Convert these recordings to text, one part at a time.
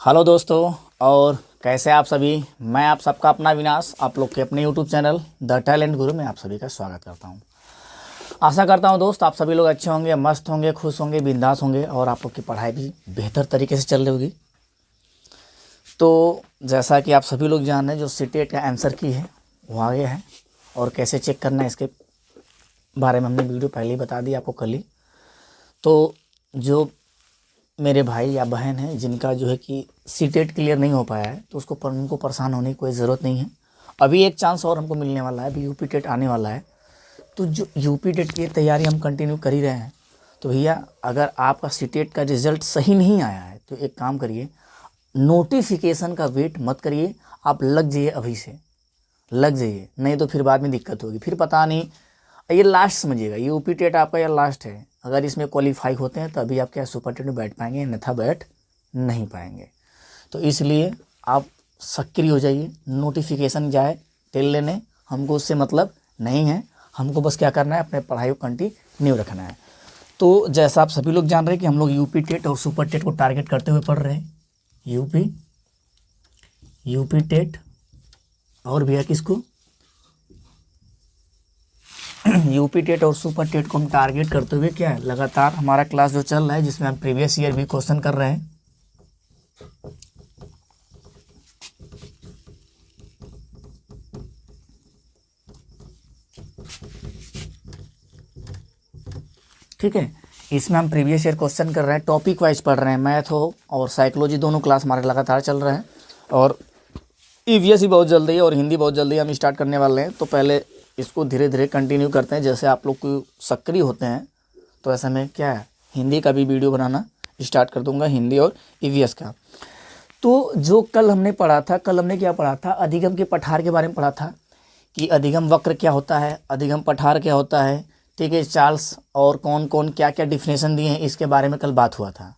Hello दोस्तों, और कैसे आप सभी। मैं आप सबका अपना विनाश आप लोग के अपने यूट्यूब चैनल द टैलेंट गुरु में आप सभी का स्वागत करता हूं। आशा करता हूं दोस्त आप सभी लोग अच्छे होंगे, मस्त होंगे, खुश होंगे, बिंदास होंगे और आप लोग की पढ़ाई भी बेहतर तरीके से चल रही होगी। तो जैसा कि आप सभी लोग जान रहे हैं, जो सीटेट का आंसर की है वो आ गया है और कैसे चेक करना है इसके बारे में हमने वीडियो पहले ही बता दी आपको कल ही। तो जो मेरे भाई या बहन हैं जिनका जो है कि सीटेट क्लियर नहीं हो पाया है, तो उनको परेशान होने की कोई ज़रूरत नहीं है। अभी एक चांस और हमको मिलने वाला है, अभी यूपी टेट आने वाला है। तो जो यूपी टेट की तैयारी हम कंटिन्यू कर ही रहे हैं। तो भैया अगर आपका सीटेट का रिज़ल्ट सही नहीं आया है तो एक काम करिए, नोटिफिकेशन का वेट मत करिए, आप लग जाइए, अभी से लग जाइए, नहीं तो फिर बाद में दिक्कत होगी। फिर पता नहीं, ये लास्ट समझिएगा, यूपी टेट आपका यह लास्ट है। अगर इसमें क्वालिफाई होते हैं तो अभी आप क्या सुपर टेट में बैठ पाएंगे, अन्यथा बैठ नहीं पाएंगे। तो इसलिए आप सक्रिय हो जाइए, नोटिफिकेशन जाए तेल लेने, हमको उससे मतलब नहीं है। हमको बस क्या करना है, अपने पढ़ाई को कंटिन्यू रखना है। तो जैसा आप सभी लोग जान रहे हैं कि हम लोग यूपी टेट और सुपर टेट को टारगेट करते हुए पढ़ रहे हैं। यूपी टेट और भैया किसको, यूपी टेट और सुपर टेट को हम टारगेट करते हुए क्या है, लगातार हमारा क्लास जो चल रहा है, जिसमें हम प्रीवियस ईयर भी क्वेश्चन कर रहे हैं। ठीक है, इसमें हम प्रीवियस ईयर क्वेश्चन कर रहे हैं, टॉपिक वाइज पढ़ रहे हैं। मैथ हो और साइकोलॉजी दोनों क्लास हमारे लगातार चल रहे हैं। और ईवीएस ही बहुत जल्दी है और हिंदी बहुत जल्दी हम स्टार्ट करने वाले हैं। तो पहले इसको धीरे धीरे कंटिन्यू करते हैं। जैसे आप लोग को सक्रिय होते हैं तो ऐसा में क्या है, हिंदी का भी वीडियो बनाना स्टार्ट कर दूंगा, हिंदी और ईवीएस का। तो जो कल हमने पढ़ा था, कल हमने क्या पढ़ा था, अधिगम के पठार के बारे में पढ़ा था कि अधिगम वक्र क्या होता है, अधिगम पठार क्या होता है। ठीक है, चार्ल्स और कौन कौन क्या क्या डिफिनेशन दिए हैं, इसके बारे में कल बात हुआ था।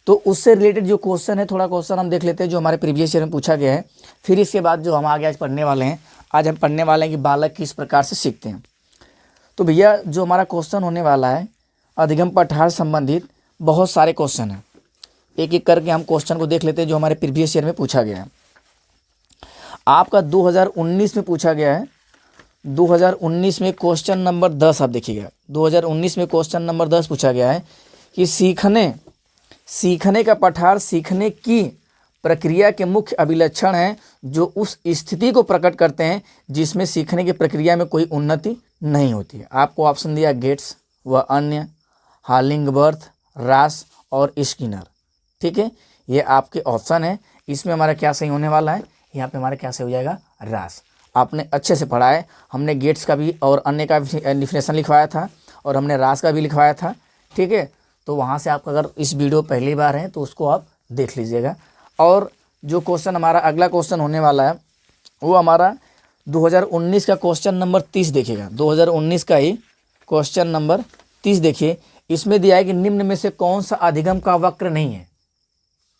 तो उससे रिलेटेड जो क्वेश्चन है, थोड़ा क्वेश्चन हम देख लेते हैं जो हमारे प्रीवियस ईयर में पूछा गया है। फिर इसके बाद जो हम आगे आज पढ़ने वाले हैं, आज हम पढ़ने वाले हैं कि बालक किस प्रकार से सीखते हैं। तो भैया जो हमारा क्वेश्चन होने वाला है, अधिगम पठार संबंधित बहुत सारे क्वेश्चन हैं। एक एक करके हम क्वेश्चन को देख लेते हैं जो हमारे प्रीवियस ईयर में पूछा गया है। आपका 2019 में पूछा गया है, 2019 में क्वेश्चन नंबर 10 आप देखिएगा। 2019 में क्वेश्चन नंबर 10 पूछा गया है कि सीखने का पठार सीखने की प्रक्रिया के मुख्य अभिलक्षण हैं जो उस स्थिति को प्रकट करते हैं जिसमें सीखने की प्रक्रिया में कोई उन्नति नहीं होती है। आपको ऑप्शन दिया गेट्स व अन्य, हॉलिंगबर्थ, रास और स्किनर। ठीक है, ये आपके ऑप्शन है। इसमें हमारा क्या सही होने वाला है, यहाँ पे हमारा क्या सही हो जाएगा, रास। आपने अच्छे से पढ़ा है, हमने गेट्स का भी और अन्य का डिफिनेशन लिखवाया था और हमने रास का भी लिखवाया था। ठीक है, तो वहाँ से आप अगर इस वीडियो पहली बार हैं तो उसको आप देख लीजिएगा। और जो क्वेश्चन हमारा अगला क्वेश्चन होने वाला है वो हमारा 2019 का क्वेश्चन नंबर 30 देखिएगा। 2019 का ही क्वेश्चन नंबर 30 देखिए। इसमें दिया है कि निम्न में से कौन सा अधिगम का वक्र नहीं है,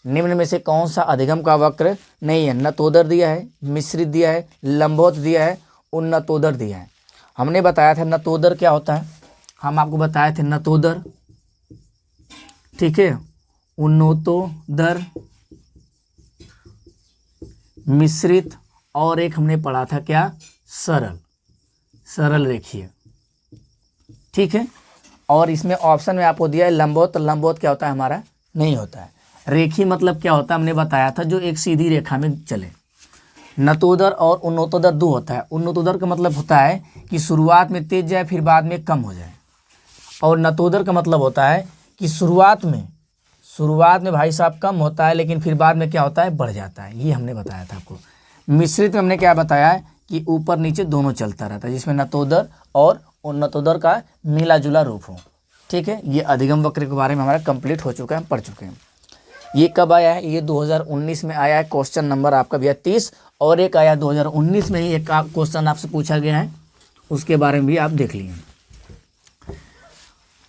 निम्न में से कौन सा अधिगम का वक्र नहीं है। नतोदर दिया है, मिश्रित दिया है, लंबवत दिया है, उन्नतोदर दिया है। हमने बताया था नतोदर क्या होता है, हम आपको बताए थे नतोदर। ठीक है, उन्नतोदर, मिश्रित, और एक हमने पढ़ा था क्या, सरल रेखीय। ठीक है, और इसमें ऑप्शन में आपको दिया है लंबवत। लंबवत क्या होता है, हमारा नहीं होता है। रेखी मतलब क्या होता है, हमने बताया था जो एक सीधी रेखा में चले। नतोदर और उन्नतोदर दो होता है। उन्नतोदर का मतलब होता है कि शुरुआत में तेज जाए फिर बाद में कम हो जाए, और नतोदर का मतलब होता है कि शुरुआत में भाई साहब कम होता है लेकिन फिर बाद में क्या होता है, बढ़ जाता है। ये हमने बताया था आपको। मिश्रित में हमने क्या बताया है कि ऊपर नीचे दोनों चलता रहता है, जिसमें नतोदर और उन्नतोदर का मिला जुला रूप हो। ठीक है, ये अधिगम वक्र के बारे में हमारा कंप्लीट हो चुका है, हम पढ़ चुके हैं। ये कब आया है, ये 2019 में आया है। क्वेश्चन नंबर आपका भैया 30। और एक आया 2019 में ही एक क्वेश्चन आपसे पूछा गया है, उसके बारे में भी आप देख लिए।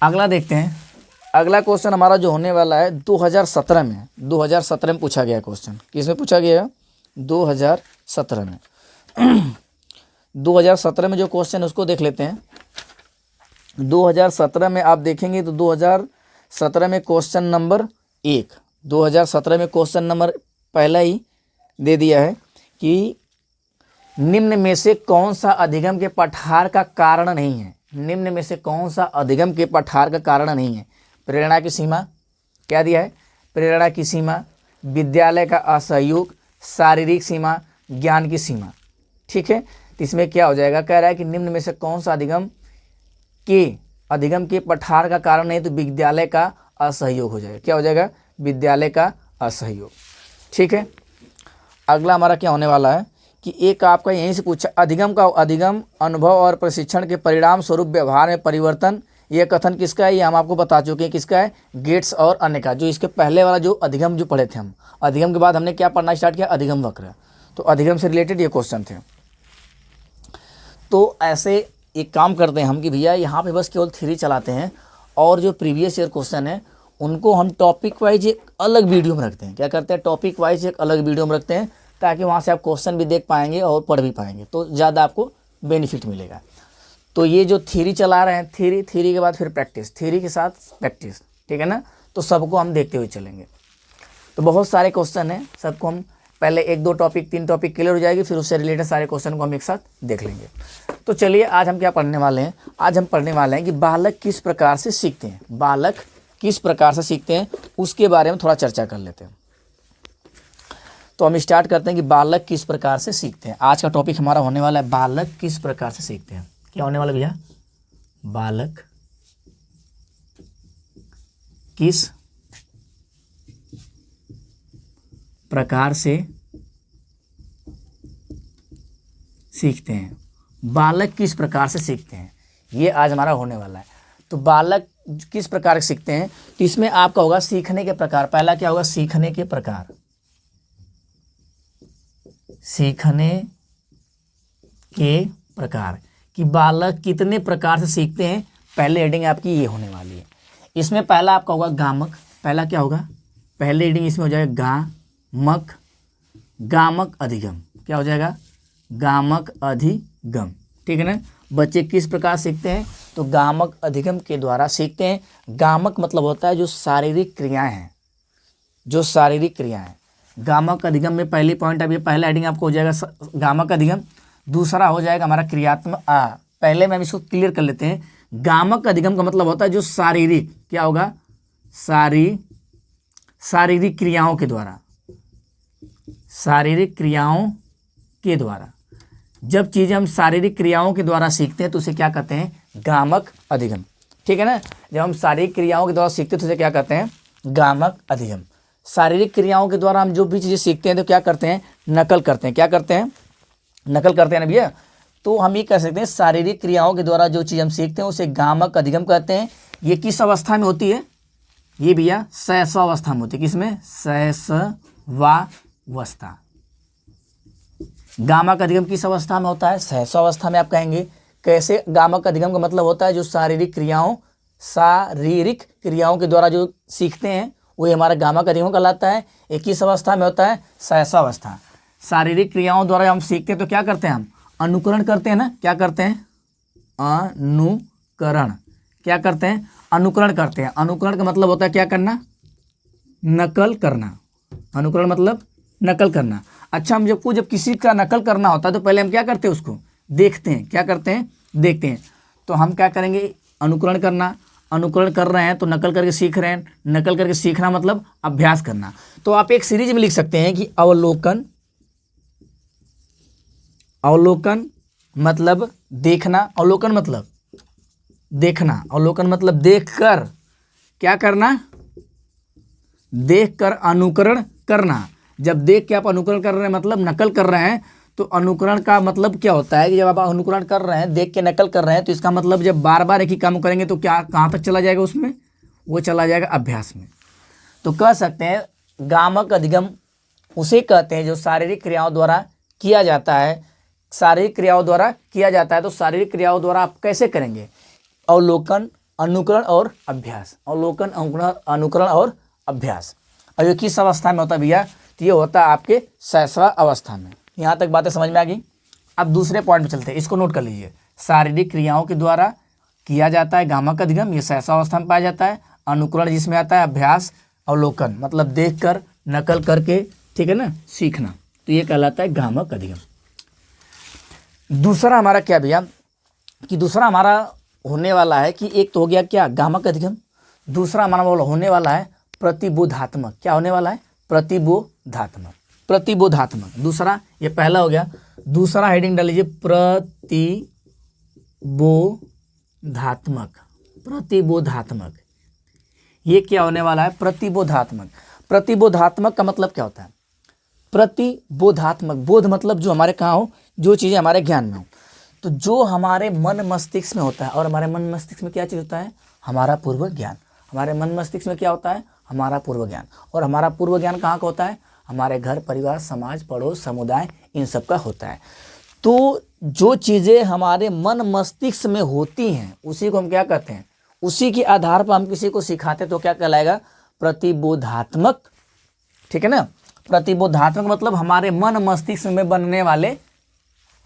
अगला देखते हैं। अगला क्वेश्चन हमारा जो होने वाला है 2017 में, 2017 में पूछा गया क्वेश्चन। किसमें पूछा गया, 2017 में। 2017 में जो क्वेश्चन उसको देख लेते हैं। 2017 में आप देखेंगे तो 2017 में क्वेश्चन नंबर 1, 2017 में क्वेश्चन नंबर पहला ही दे दिया है कि निम्न में से कौन सा अधिगम के पठार का कारण नहीं है। निम्न में से कौन सा अधिगम के पठार का कारण नहीं है। प्रेरणा की सीमा क्या दिया है, प्रेरणा की सीमा, विद्यालय का असहयोग, शारीरिक सीमा, ज्ञान की सीमा। ठीक है, तो इसमें क्या हो जाएगा, कह रहा है कि निम्न में से कौन सा अधिगम के पठार का कारण नहीं, तो विद्यालय का असहयोग हो जाएगा। क्या हो जाएगा, विद्यालय का असहयोग। ठीक है, अगला हमारा क्या होने वाला है कि एक आपका यहीं से पूछा, अधिगम अनुभव और प्रशिक्षण के परिणाम स्वरूप व्यवहार में परिवर्तन, यह कथन किसका है, ये हम आपको बता चुके हैं किसका है, गेट्स और अन्य का। जो इसके पहले वाला जो अधिगम जो पढ़े थे हम, अधिगम के बाद हमने क्या पढ़ना स्टार्ट किया, अधिगम वक्र। तो अधिगम से रिलेटेड ये क्वेश्चन थे। तो ऐसे एक काम करते हैं हम कि भैया यहाँ पे बस केवल थ्योरी चलाते हैं और जो प्रीवियस ईयर क्वेश्चन है उनको हम टॉपिक वाइज एक अलग वीडियो में रखते हैं। क्या करते हैं, टॉपिक वाइज एक अलग वीडियो में रखते हैं, ताकि वहाँ से आप क्वेश्चन भी देख पाएंगे और पढ़ भी पाएंगे, तो ज़्यादा आपको बेनिफिट मिलेगा। तो ये जो थ्योरी चला रहे हैं, थ्योरी के बाद फिर प्रैक्टिस, थ्योरी के साथ प्रैक्टिस, ठीक है ना। तो सबको हम देखते हुए चलेंगे। तो बहुत सारे क्वेश्चन हैं, सबको हम पहले 1-2 टॉपिक 3 टॉपिक क्लियर हो जाएगी, फिर उससे रिलेटेड सारे क्वेश्चन को हम एक साथ देख लेंगे। तो चलिए आज हम क्या पढ़ने वाले हैं, आज हम पढ़ने वाले हैं कि बालक किस प्रकार से सीखते हैं। बालक किस प्रकार से सीखते हैं उसके बारे में थोड़ा चर्चा कर लेते हैं। तो हम स्टार्ट करते हैं कि बालक किस प्रकार से सीखते हैं। आज का टॉपिक हमारा होने वाला है बालक किस प्रकार से सीखते हैं। क्या होने वाला भैया, बालक किस प्रकार से सीखते हैं। बालक किस प्रकार से सीखते हैं, ये आज हमारा होने वाला है। तो बालक किस प्रकार से सीखते हैं, तो इसमें आपका होगा सीखने के प्रकार। पहला क्या होगा, सीखने के प्रकार। सीखने के प्रकार कि बालक कितने प्रकार से सीखते हैं, पहले हेडिंग आपकी ये होने वाली है। इसमें पहला आपका होगा गामक। पहला क्या होगा, पहले हेडिंग इसमें हो जाएगा गामक, गामक अधिगम। क्या हो जाएगा, गामक अधिगम। ठीक है ना। बच्चे किस प्रकार सीखते हैं, तो गामक अधिगम के द्वारा सीखते हैं। गामक मतलब होता है जो शारीरिक क्रियाएं हैं, जो शारीरिक क्रियाएं। गामक अधिगम में पहली पॉइंट अभी पहला हेडिंग आपको हो जाएगा गामक अधिगम। दूसरा हो जाएगा हमारा क्रियात्मक। पहले मैं इसको क्लियर कर लेते हैं। गामक अधिगम का मतलब होता है जो शारीरिक, क्या होगा, शारीरिक क्रियाओं के द्वारा, शारीरिक क्रियाओं के द्वारा। जब चीज़ें हम शारीरिक क्रियाओं के द्वारा सीखते हैं तो उसे क्या कहते हैं, गामक अधिगम। ठीक है ना। जब हम शारीरिक क्रियाओं के द्वारा सीखते हैं तो उसे क्या कहते हैं, गामक अधिगम। शारीरिक क्रियाओं के द्वारा हम जो भी चीज़ें सीखते हैं तो क्या करते हैं, नकल करते हैं। क्या करते हैं, नकल करते हैं ना भैया। तो हम ये कह सकते हैं शारीरिक क्रियाओं के द्वारा जो चीज़ हम सीखते हैं उसे गामक अधिगम कहते हैं। ये किस अवस्था में होती है, ये भैया शैशवावस्था में होती है। किसमें, शैशवावस्था। गामक अधिगम किस अवस्था में होता है, शैशवावस्था में। आप कहेंगे कैसे, गामक अधिगम का मतलब होता है जो शारीरिक क्रियाओं के द्वारा जो सीखते हैं वो हमारा गामक अधिगम कहलाता है। एक किस अवस्था में होता है, शैशवावस्था। शारीरिक क्रियाओं द्वारा हम सीखते हैं तो क्या करते हैं, हम अनुकरण करते हैं ना। क्या करते हैं, अनुकरण। क्या करते हैं, अनुकरण करते हैं। अनुकरण का मतलब होता है क्या करना, नकल करना। अनुकरण मतलब नकल करना। अच्छा, हम जब किसी का नकल करना होता है तो पहले हम क्या करते हैं, उसको देखते हैं। क्या करते हैं, देखते हैं। तो हम क्या करेंगे, अनुकरण करना। अनुकरण कर रहे हैं तो नकल करके सीख रहे हैं। नकल करके सीखना मतलब अभ्यास करना। तो आप एक सीरीज में लिख सकते हैं कि अवलोकन, अवलोकन मतलब देखना। अवलोकन मतलब देखना। अवलोकन मतलब देखकर क्या करना, देखकर अनुकरण करना। जब देख के आप अनुकरण कर रहे हैं मतलब नकल कर रहे हैं, तो अनुकरण का मतलब क्या होता है कि जब आप अनुकरण कर रहे हैं, देख के नकल कर रहे हैं, तो इसका मतलब जब बार बार एक ही काम करेंगे तो क्या कहाँ तक चला जाएगा, उसमें वो चला जाएगा अभ्यास में। तो कह सकते हैं गामक अधिगम उसे कहते हैं जो शारीरिक क्रियाओं द्वारा किया जाता है। शारीरिक क्रियाओं द्वारा किया जाता है। तो शारीरिक क्रियाओं द्वारा आप कैसे करेंगे, अवलोकन, अनुकरण और अभ्यास। अवलोकन, अनुकरण और अभ्यास। और ये किस अवस्था में होता है भैया, तो ये होता है आपके शैशव अवस्था में। यहाँ तक बातें समझ में आ गई। अब दूसरे पॉइंट पे चलते हैं, इसको नोट कर लीजिए। शारीरिक क्रियाओं के द्वारा किया जाता है गामक अधिगम, ये शैशव अवस्था में पाया जाता है। अनुकरण जिसमें आता है अभ्यास, अवलोकन मतलब देखकर नकल करके, ठीक है ना, सीखना। तो ये कहलाता है गामक अधिगम। दूसरा हमारा क्या भैया, कि दूसरा हमारा होने वाला है कि एक तो हो गया क्या, गामक अधिगम। दूसरा हमारा होने वाला है प्रतिबोधात्मक। क्या होने वाला है, प्रतिबोधात्मक। प्रतिबोधात्मक दूसरा, ये पहला हो गया। दूसरा हेडिंग डाल लीजिए प्रतिबोधात्मक। प्रतिबोधात्मक ये क्या होने वाला है, प्रतिबोधात्मक। प्रतिबोधात्मक का मतलब क्या होता है, प्रतिबोधात्मक, बोध मतलब जो हमारे कहाँ हो, जो चीज़ें हमारे ज्ञान में हो। तो जो हमारे मन मस्तिष्क में होता है, और हमारे मन मस्तिष्क में क्या चीज़ होता है, हमारा पूर्व ज्ञान। हमारे मन मस्तिष्क में क्या होता है, हमारा पूर्व ज्ञान। और हमारा पूर्व ज्ञान कहाँ का होता है, हमारे घर परिवार समाज पड़ोस समुदाय इन सब का होता है। तो जो चीज़ें हमारे मन मस्तिष्क में होती हैं उसी को हम क्या कहते हैं, उसी के आधार पर हम किसी को सिखाते तो क्या कहलाएगा, प्रतिबोधात्मक। ठीक है ना, प्रतिबोधात्मक मतलब हमारे मन मस्तिष्क में बनने वाले,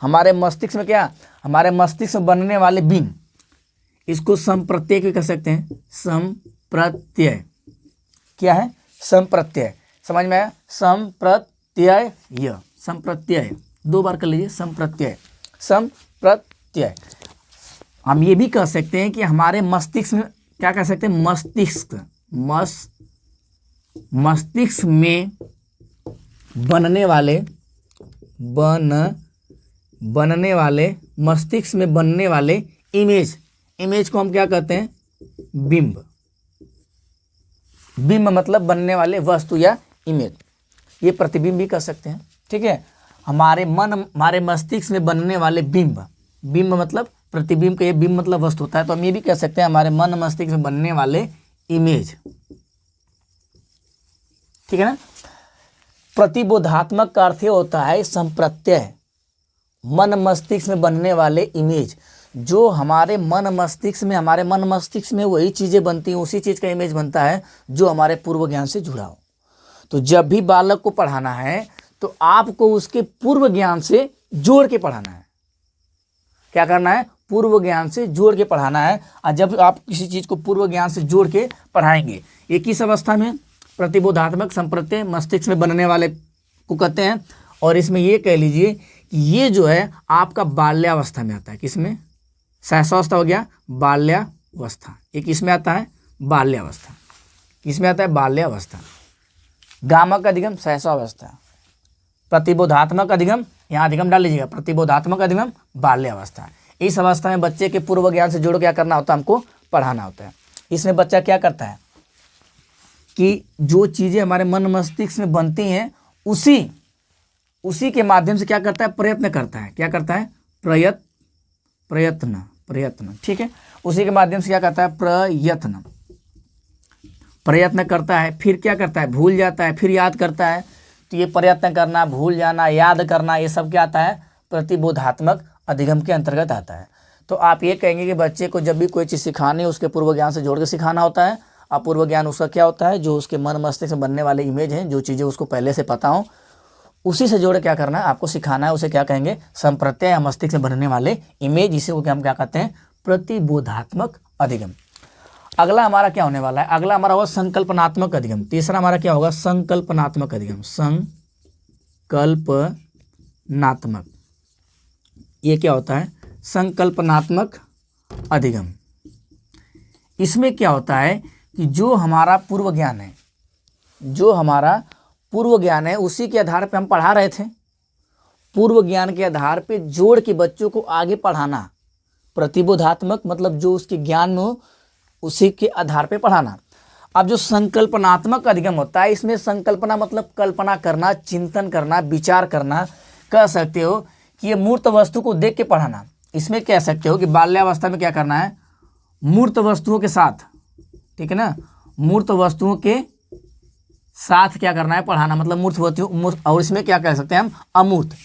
हमारे मस्तिष्क में क्या, हमारे मस्तिष्क में बनने वाले बिंब, इसको संप्रत्यय भी कह सकते हैं। संप्रत्यय क्या है, संप्रत्यय, समझ में आया, संप्रत्यय। संप्रत्यय दो बार कर लीजिए, संप्रत्यय। संप्रत्यय हम ये भी कह सकते हैं कि हमारे मस्तिष्क में क्या कह सकते हैं, मस्तिष्क मस्तिष्क में बनने वाले मस्तिष्क में बनने वाले इमेज, इमेज को हम क्या कहते हैं, बिंब। बिंब मतलब बनने वाले वस्तु या इमेज, ये प्रतिबिंब भी कह सकते हैं। ठीक है, हमारे मस्तिष्क में बनने वाले बिंब, बिंब मतलब प्रतिबिंब का ये बिंब मतलब वस्तु होता है। तो हम ये भी कह सकते हैं हमारे मन मस्तिष्क में बनने वाले इमेज। ठीक है ना। प्रतिबोधात्मक का अर्थ होता है संप्रत्यय, मन मस्तिष्क में बनने वाले इमेज, जो हमारे मन मस्तिष्क में वही चीज़ें बनती हैं, उसी चीज़ का इमेज बनता है जो हमारे पूर्व ज्ञान से जुड़ा हो। तो जब भी बालक को पढ़ाना है तो आपको उसके पूर्व ज्ञान से जोड़ के पढ़ाना है। क्या करना है, पूर्व ज्ञान से जोड़ के पढ़ाना है। और जब आप किसी चीज़ को पूर्व ज्ञान से जोड़ के पढ़ाएंगे, ये किस अवस्था में, प्रतिबोधात्मक संप्रत्यय मस्तिष्क में बनने वाले को कहते हैं। और इसमें ये कह लीजिए कि ये जो है आपका बाल्यावस्था में आता है। किसमें, सहसावस्था हो गया, बाल्यावस्था। ये किस में आता है, बाल्यावस्था। किसमें आता है, बाल्यावस्था। गामक अधिगम सहसावस्था, प्रतिबोधात्मक अधिगम, यहाँ अधिगम डाल लीजिएगा, प्रतिबोधात्मक अधिगम बाल्यावस्था। इस अवस्था में बच्चे के पूर्व ज्ञान से जोड़ क्या करना होता है, हमको पढ़ाना होता है। इसमें बच्चा क्या करता है कि जो चीज़ें हमारे मन मस्तिष्क में बनती हैं उसी के माध्यम से क्या करता है, प्रयत्न करता है। क्या करता है, प्रयत्न। ठीक है, उसी के माध्यम से क्या करता है, प्रयत्न करता है। फिर क्या करता है, भूल जाता है, फिर याद करता है। तो ये प्रयत्न करना, भूल जाना, याद करना, ये सब क्या आता है, प्रतिबोधात्मक अधिगम के अंतर्गत आता है। तो आप ये कहेंगे कि बच्चे को जब भी कोई चीज़ सिखानी है उसके पूर्व ज्ञान से जोड़ के सिखाना होता है। अपूर्व ज्ञान उसका क्या होता है, जो उसके मन मस्तिष्क में बनने वाले इमेज हैं, जो चीज़ें उसको पहले से पता हो, उसी से जोड़ क्या करना है, आपको सिखाना है। उसे क्या कहेंगे, संप्रत्यय या मस्तिष्क में बनने वाले इमेज, इसे हम क्या कहते हैं, प्रतिबोधात्मक अधिगम। अगला हमारा क्या होने वाला है, अगला हमारा होगा संकल्पनात्मक अधिगम। तीसरा हमारा क्या होगा, संकल्पनात्मक अधिगम। संकल्पनात्मक, ये क्या होता है, संकल्पनात्मक अधिगम। इसमें क्या होता है कि जो हमारा पूर्व ज्ञान है उसी के आधार पे हम पढ़ा रहे थे। पूर्व ज्ञान के आधार पे जोड़ के बच्चों को आगे पढ़ाना। प्रतिबोधात्मक मतलब जो उसके ज्ञान में हो उसी के आधार पे पढ़ाना। अब जो संकल्पनात्मक अधिगम होता है, इसमें संकल्पना मतलब कल्पना करना, चिंतन करना, विचार करना। कह सकते हो कि ये मूर्त वस्तु को देख के पढ़ाना। इसमें कह सकते हो कि बाल्यावस्था में क्या करना है, मूर्त वस्तुओं के साथ, ठीक है ना, मूर्त वस्तुओं के साथ क्या करना है, पढ़ाना। मतलब मूर्त वस्तु, और इसमें क्या कह सकते हैं हम, अमूर्त।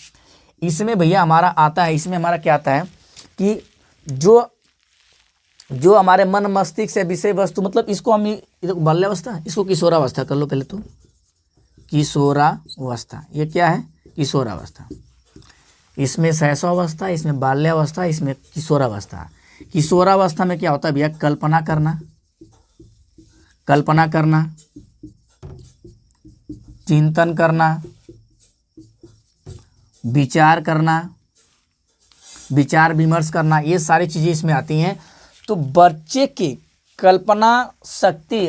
इसमें भैया हमारा आता है, इसमें हमारा क्या आता है कि जो हमारे मन मस्तिष्क से विषय वस्तु, मतलब इसको हम बाल्यावस्था, इसको किशोरावस्था कर लो पहले तो। किशोरावस्था, ये क्या है, किशोरावस्था। इसमें शैशवावस्था, इसमें बाल्यावस्था, इसमें किशोरावस्था। किशोरावस्था में क्या होता है भैया, कल्पना करना, चिंतन करना, विचार करना, विचार विमर्श करना, ये सारी चीज़ें इसमें आती हैं। तो बच्चे की कल्पना शक्ति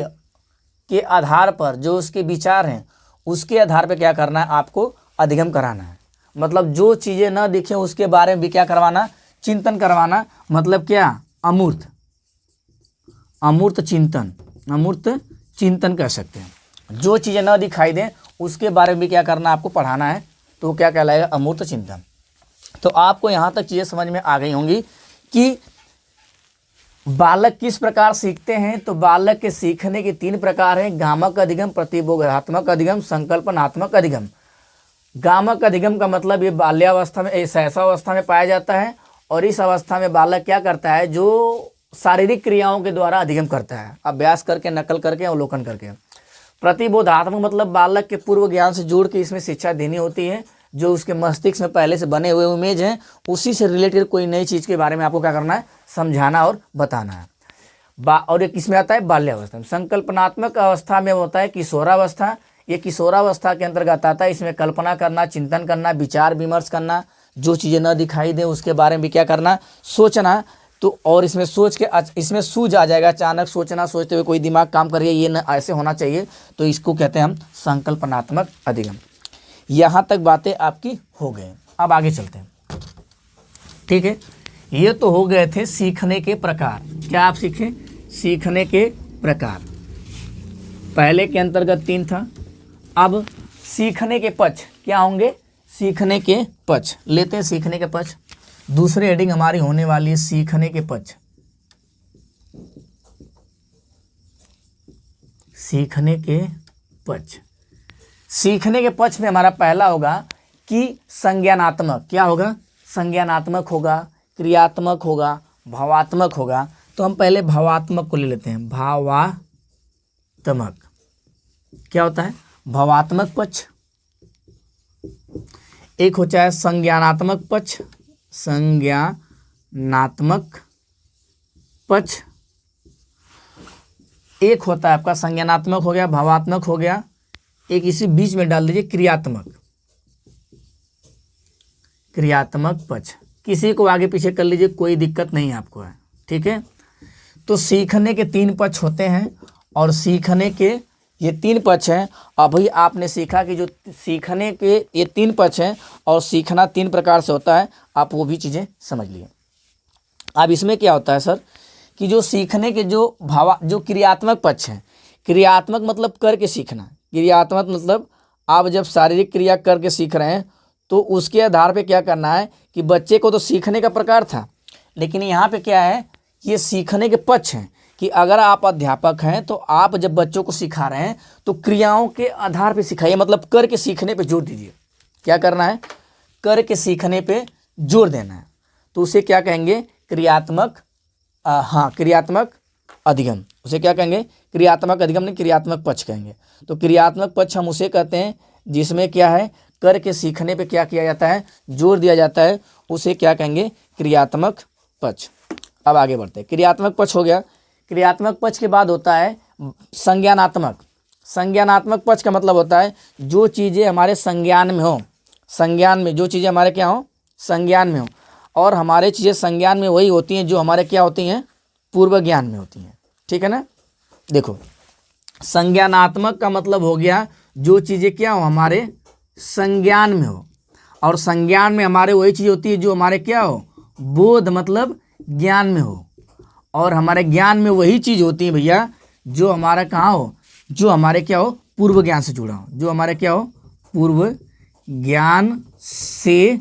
के आधार पर जो उसके विचार हैं उसके आधार पर क्या करना है, आपको अधिगम कराना है। मतलब जो चीज़ें न दिखें उसके बारे में भी क्या करवाना, चिंतन करवाना। मतलब क्या, अमूर्त, अमूर्त चिंतन, अमूर्त चिंतन कह सकते हैं। जो चीज़ें न दिखाई दें उसके बारे में भी क्या करना, आपको पढ़ाना है। तो क्या कहलाएगा, अमूर्त चिंतन। तो आपको यहाँ तक चीज़ें समझ में आ गई होंगी कि बालक किस प्रकार सीखते हैं। तो बालक के सीखने के 3 प्रकार हैं, गामक अधिगम, प्रतिबोधात्मक अधिगम, संकल्पनात्मक अधिगम। गामक अधिगम का मतलब ये बाल्यावस्था में, शैशवावस्था में पाया जाता है। और इस अवस्था में बालक क्या करता है, जो शारीरिक क्रियाओं के द्वारा अधिगम करता है, अभ्यास करके, नकल करके, अवलोकन करके। प्रतिबोधात्मक मतलब बालक के पूर्व ज्ञान से जोड़ के इसमें शिक्षा देनी होती है। जो उसके मस्तिष्क में पहले से बने हुए इमेज हैं उसी से रिलेटेड कोई नई चीज़ के बारे में आपको क्या करना है, समझाना और बताना है। और ये किसमें आता है, बाल्यावस्था में। संकल्पनात्मक अवस्था में होता है किशोरावस्था। ये किशोरावस्था के अंतर्गत आता है। इसमें कल्पना करना, चिंतन करना, विचार विमर्श करना, जो चीज़ें न दिखाई दें उसके बारे में भी क्या करना, सोचना। तो और इसमें सोच के इसमें सूझ आ जाएगा, अचानक सोचना, सोचते हुए कोई दिमाग काम करिए, ये न ऐसे होना चाहिए। तो इसको कहते हैं हम संकल्पनात्मक अधिगम। यहाँ तक बातें आपकी हो गई। अब आगे चलते हैं, ठीक है। ये तो हो गए थे सीखने के प्रकार। क्या आप सीखे, सीखने के प्रकार। पहले के अंतर्गत 3 था। अब सीखने के पक्ष क्या होंगे, सीखने के पक्ष लेते हैं। सीखने के पक्ष दूसरी हेडिंग हमारी होने वाली है, सीखने के पक्ष। सीखने के पक्ष, सीखने के पक्ष में हमारा पहला होगा कि संज्ञानात्मक। क्या होगा, संज्ञानात्मक होगा, क्रियात्मक होगा, भावात्मक होगा। तो हम पहले भावात्मक को ले लेते हैं। भावात्मक क्या होता है, भावात्मक पक्ष। एक होता है संज्ञानात्मक पक्ष, संज्ञानात्मक पक्ष। एक होता है आपका संज्ञानात्मक हो गया, भावात्मक हो गया। एक इसी बीच में डाल दीजिए क्रियात्मक, क्रियात्मक पक्ष। किसी को आगे पीछे कर लीजिए, कोई दिक्कत नहीं आपको है, ठीक है। तो सीखने के 3 पक्ष होते हैं और सीखने के ये 3 पक्ष हैं। अभी आपने सीखा कि जो सीखने के ये 3 पक्ष हैं और सीखना 3 प्रकार से होता है, आप वो भी चीज़ें समझ लिए। अब इसमें क्या होता है सर कि जो सीखने के जो क्रियात्मक पक्ष हैं, क्रियात्मक मतलब करके सीखना। क्रियात्मक मतलब आप जब शारीरिक क्रिया करके सीख रहे हैं तो उसके आधार पे क्या करना है कि बच्चे को तो सीखने का प्रकार था, लेकिन यहाँ पे क्या है, ये सीखने के पक्ष हैं कि अगर आप अध्यापक हैं तो आप जब बच्चों को सिखा रहे हैं तो क्रियाओं के आधार पे सिखाइए। मतलब करके सीखने पे जोर दीजिए। क्या करना है, करके सीखने पे जोर देना है। तो उसे क्या कहेंगे, क्रियात्मक क्रियात्मक अधिगम। उसे क्या कहेंगे, क्रियात्मक अधिगम नहीं, क्रियात्मक पक्ष कहेंगे। तो क्रियात्मक पक्ष हम उसे कहते हैं जिसमें क्या है, करके सीखने पे क्या किया जाता है, जोर दिया जाता है। उसे क्या कहेंगे, क्रियात्मक पक्ष। अब आगे बढ़ते हैं। क्रियात्मक पक्ष हो गया। क्रियात्मक पक्ष के बाद होता है संज्ञानात्मक। संज्ञानात्मक पक्ष का मतलब होता है जो चीज़ें हमारे संज्ञान में हो, संज्ञान में जो चीज़ें हमारे क्या हो, संज्ञान में हो। और हमारे चीज़ें संज्ञान में वही होती हैं जो हमारे क्या होती हैं, पूर्व ज्ञान में होती हैं, ठीक है ना। देखो, संज्ञानात्मक का मतलब हो गया जो चीज़ें क्या हो, हमारे संज्ञान में हो। और संज्ञान में हमारे वही चीज़ होती है जो हमारे क्या हो, बोध मतलब ज्ञान में हो। और हमारे ज्ञान में वही चीज़ होती है भैया जो हमारा कहाँ हो, जो हमारे क्या हो, पूर्व ज्ञान से जुड़ा हो। जो हमारे क्या हो, पूर्व ज्ञान से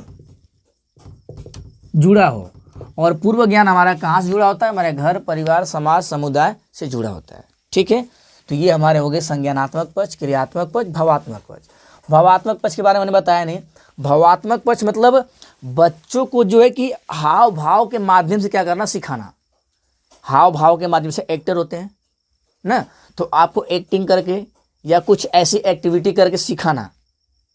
जुड़ा हो। और पूर्व ज्ञान हमारा कहाँ से जुड़ा होता है, हमारे घर, परिवार, समाज, समुदाय से जुड़ा होता है, ठीक है। तो ये हमारे हो गए संज्ञानात्मक पक्ष, क्रियात्मक पक्ष, भावात्मक पक्ष। भावात्मक पक्ष के बारे में मैंने बताया नहीं। भावात्मक पक्ष मतलब बच्चों को जो है कि हाव भाव के माध्यम से क्या करना, सिखाना। हाव भाव के माध्यम से, एक्टर होते हैं ना, तो आपको एक्टिंग करके या कुछ ऐसी एक्टिविटी करके सिखाना,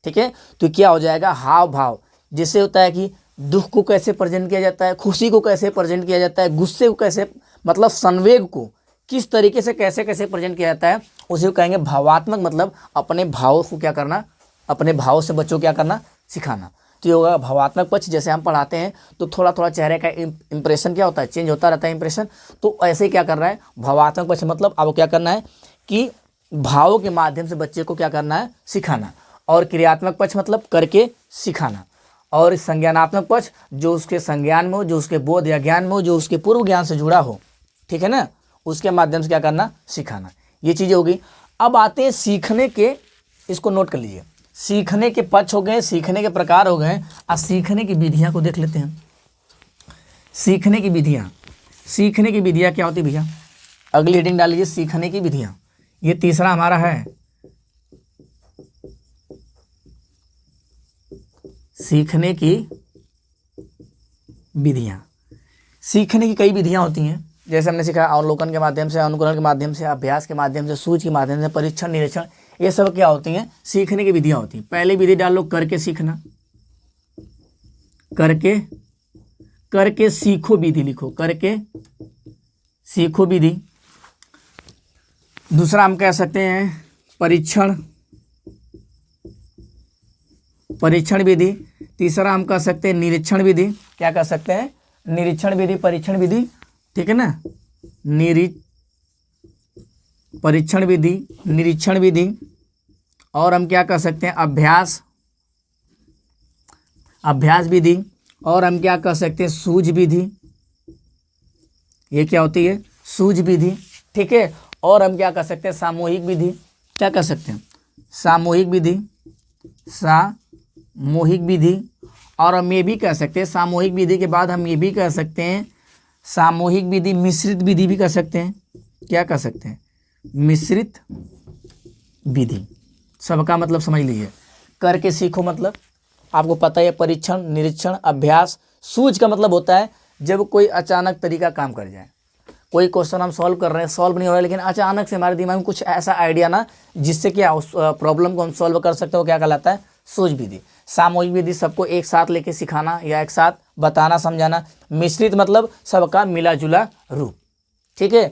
ठीक है। तो क्या हो जाएगा, हाव भाव। जैसे होता है कि दुख को कैसे प्रेजेंट किया जाता है, खुशी को कैसे प्रेजेंट किया जाता है, गुस्से को कैसे, मतलब संवेग को किस तरीके से कैसे कैसे प्रेजेंट किया जाता है, उसे कहेंगे भावात्मक। मतलब अपने भावों को क्या करना, अपने भाव से बच्चों को क्या करना, सिखाना। तो ये होगा भावात्मक पक्ष। जैसे हम पढ़ाते हैं तो थोड़ा थोड़ा चेहरे का इंप्रेशन क्या होता है, चेंज होता रहता है इंप्रेशन। तो ऐसे ही क्या कर रहा है भावात्मक पक्ष, मतलब आपको क्या करना है कि भावों के माध्यम से बच्चे को क्या करना है, सिखाना। और क्रियात्मक पक्ष मतलब करके सिखाना। और संज्ञानात्मक पक्ष जो उसके संज्ञान में हो, जो उसके बोध या ज्ञान में हो, जो उसके पूर्व ज्ञान से जुड़ा हो, ठीक है ना, उसके माध्यम से क्या करना, सिखाना। ये चीज़ें हो गई। अब आते हैं सीखने के, इसको नोट कर लीजिए, सीखने के पक्ष हो गए, सीखने के प्रकार हो गए। और सीखने की विधियाँ को देख लेते हैं। सीखने की विधियाँ, सीखने की विधियाँ क्या होती है भैया, अगली हेडिंग डाल लीजिए, सीखने की विधियाँ। ये तीसरा हमारा है, सीखने की विधियाँ। सीखने की कई विधियाँ होती हैं, जैसे हमने सीखा अवलोकन के माध्यम से, अनुकरण के माध्यम से, अभ्यास के माध्यम से, सूझ के माध्यम से, परीक्षण, निरीक्षण, ये सब क्या होती हैं, सीखने की विधियाँ होती हैं। पहली विधि डाल लो करके सीखना, करके, करके सीखो विधि लिखो, करके सीखो विधि। दूसरा हम कह सकते हैं परीक्षण, परीक्षण विधि। तीसरा हम कह सकते हैं निरीक्षण विधि। क्या कह सकते हैं, निरीक्षण विधि, परीक्षण विधि, ठीक है ना, परीक्षण विधि, निरीक्षण विधि। और हम क्या कह सकते हैं अभ्यास, अभ्यास विधि। और हम क्या कह सकते हैं सूझ विधि, ये क्या होती है, सूझ विधि, ठीक है। और हम क्या कह सकते हैं सामूहिक विधि, क्या कह सकते हैं सामूहिक विधि, सामूहिक विधि। और हम ये भी कह सकते हैं सामूहिक विधि के बाद हम ये भी कह सकते हैं सामूहिक विधि मिश्रित विधि भी कह सकते हैं। क्या कह सकते हैं, मिश्रित विधि। सबका मतलब समझ लीजिए, करके सीखो मतलब आपको पता है, परीक्षण, निरीक्षण, अभ्यास। सूझ का मतलब होता है जब कोई अचानक तरीका काम कर जाए, कोई क्वेश्चन हम सॉल्व कर रहे हैं, सॉल्व नहीं हो रहा है, लेकिन अचानक से हमारे दिमाग में कुछ ऐसा आइडिया ना जिससे क्या उस प्रॉब्लम को हम सॉल्व कर सकते हो, क्या कहलाता है, सूझ विधि। सामूहिक विधि सबको एक साथ लेके सिखाना या एक साथ बताना समझाना। मिश्रित मतलब सबका मिला जुला रूप, ठीक है।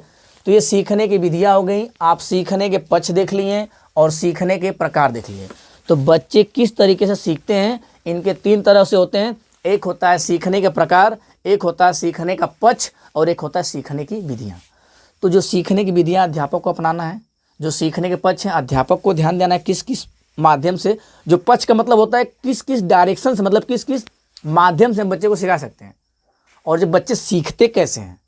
तो ये सीखने की विधियाँ हो गई। आप सीखने के पक्ष देख लिए और सीखने के प्रकार देख लिए। तो बच्चे किस तरीके से सीखते हैं, इनके तीन तरह से होते हैं। एक होता है सीखने के प्रकार, एक होता है सीखने का पक्ष, और एक होता है सीखने की विधियाँ। तो जो सीखने की विधियाँ अध्यापक को अपनाना है, जो सीखने के पक्ष हैं अध्यापक को ध्यान देना है किस किस माध्यम से। जो पक्ष का मतलब होता है किस किस डायरेक्शन से, मतलब किस किस माध्यम से हम बच्चे को सिखा सकते हैं। और जब बच्चे सीखते कैसे हैं,